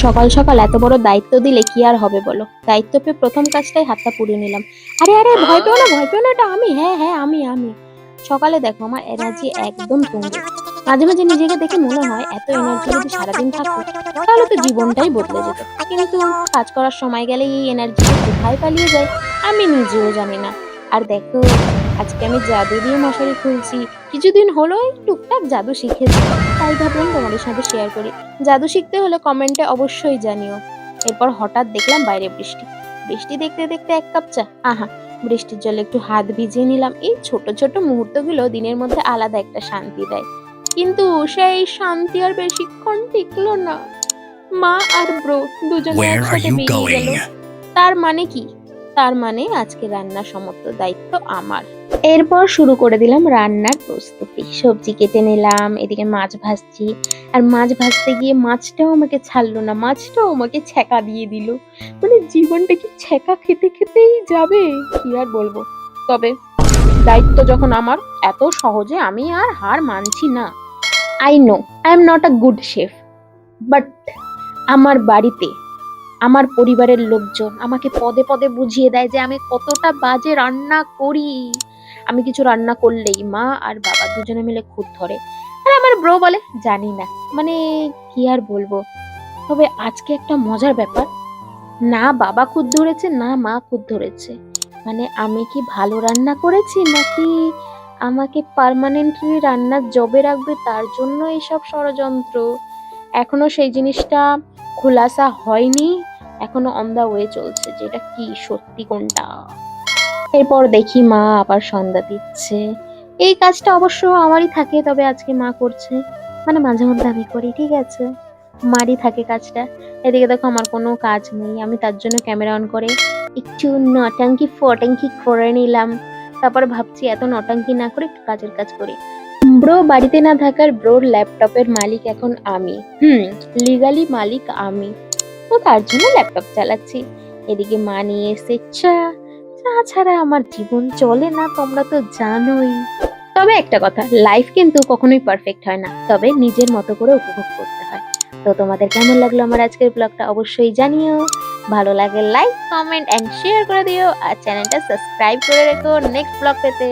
সকাল সকাল এত বড় দায়িত্ব দিলে কি আর হবে বলো। দায়িত্ব পেয়ে প্রথম কাজটাই হাতটা পুড়িয়ে নিলাম। আরে আরে, ভয় পেও না, ভয় পেও না, এটা আমি, হ্যাঁ হ্যাঁ আমি। সকালে দেখো আমার এনার্জি একদম তুঙ্গে। মাঝে মাঝে নিজেকে দেখে মনে হয় এত এনার্জি যদি সারাদিন থাকতো তাহলে তো জীবনটাই বদলে যেত। কিন্তু কাজ করার সময় গেলে এই এনার্জি কোথায় পালিয়ে যায় আমি নিজেও জানি না। আর দেখো, আজকে আমি জাদু দিয়ে মশারি খুলছি। কিছুদিন হলো এই টুকটাক জাদু শিখেছি, তাই ভাবলাম তোমাদের সাথে শেয়ার করি। জাদু শিখতে হলে কমেন্টে অবশ্যই জানিও। এরপর হঠাৎ দেখলাম বাইরে বৃষ্টি। বৃষ্টি দেখতে দেখতে এক কাপ চা, আহা, বৃষ্টির জলে একটু হাত ভিজিয়ে নিলাম। এই ছোট ছোট মুহূর্তগুলো দিনের মধ্যে আলাদা একটা শান্তি দেয়। কিন্তু সেই শান্তি আর বেশিক্ষণ টিকলো না। মা আর ব্রো দুজনে Where are একসাথে you বেরিয়ে গেল। going? তার মানে কি? তার মানে আজকে রান্নার সমস্ত দায়িত্ব আমার। এরপর শুরু করে দিলাম রান্নার প্রস্তুতি। সবজি কেটে নিলাম, এদিকে মাছ ভাজছি। আর মাছ ভাজতে গিয়ে মাছটাও আমাকে ছাড়লো না, মাছটাও আমাকে ছ্যাঁকা দিয়ে দিল। মানে জীবনটা কি ছ্যাঁকা খেতে খেতেই যাবে, কি আর বলবো। তবে দায়িত্ব যখন আমার, এত সহজে আমি আর হার মানছি না। I know I am not a good chef, but আমার বাড়িতে আমার পরিবারের লোকজন আমাকে পদে পদে বুঝিয়ে দেয় যে আমি কতটা বাজে রান্না করি। আমি কিছু রান্না করলেই মা আর বাবা দুজনে মিলে খুঁত ধরে। আর আমার ব্রো বলে জানি না। মানে কি আর বলবো। তবে আজকে একটা মজার ব্যাপার, না বাবা খুঁত ধরেছে না মা খুঁত ধরেছে। মানে আমি কি ভালো রান্না করেছি নাকি আমাকে পার্মানেন্টলি রান্নার জবে রাখবে তার জন্য এইসব ষড়যন্ত্র। এখনো সেই জিনিসটা খোলাসা হয়নি, এখনো অন দা ওয়ে চলছে যে এটা কি সত্যি কোনটা। এরপর দেখি মা আবার সন্ধ্যা দিচ্ছে। এই কাজটা অবশ্য আমারই থাকে, তবে আজকে মা করছে। মানে মাঝে মধ্যে আমি করি, ঠিক আছে, মারই থাকে কাজটা। এদিকে দেখো আমার কোনো কাজ নেই, আমি তার জন্য ক্যামেরা অন করে একটু নটাঙ্কি ফটাঙ্কি করে নিলাম। তারপর ভাবছি এত নটাঙ্কি না করে একটু কাজের কাজ করি। ব্রো বাড়িতে না থাকার ব্রোর ল্যাপটপের মালিক এখন আমি। লিগালি মালিক আমি। তো তার জন্য ল্যাপটপ চালাচ্ছি। এদিকে মা নিয়ে এসে চা। চা ছাড়া আমার জীবন চলে না, তোমরা তো জানোই। তবে একটা কথা, লাইফ কিন্তু কখনোই পারফেক্ট হয় না, তবে নিজের মতো করে উপভোগ করতে হয়। তো তোমাদের কেমন লাগলো আমার আজকের ব্লগটা অবশ্যই জানিও। ভালো লাগে লাইক কমেন্ট এন্ড শেয়ার করে দিও, আর চ্যানেলটা সাবস্ক্রাইব করে রেখো নেক্সট ব্লগ পেতে।